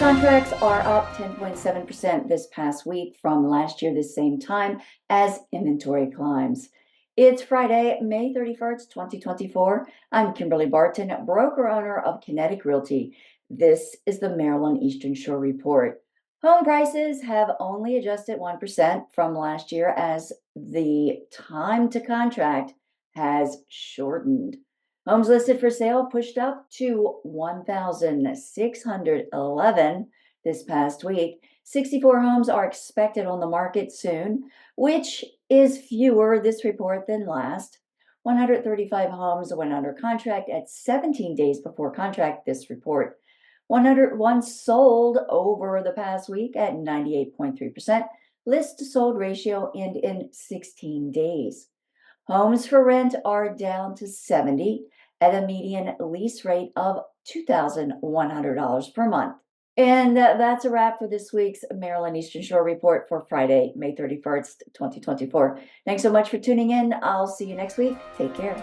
Contracts are up 10.7% this past week from last year this same time as inventory climbs. It's Friday, May 31st, 2024. I'm Kimberly Barton, broker owner of Kinetic Realty. This is the Maryland Eastern Shore Report. Home prices have only adjusted 1% from last year as the time to contract has shortened. Homes listed for sale pushed up to 1,611 this past week. 64 homes are expected on the market soon, which is fewer this report than last. 135 homes went under contract at 17 days before contract this report. 101 sold over the past week at 98.3%. List to sold ratio ended in 16 days. Homes for rent are down to 70 at a median lease rate of $2,100 per month. And that's a wrap for this week's Maryland Eastern Shore Report for Friday, May 31st, 2024. Thanks so much for tuning in. I'll see you next week. Take care.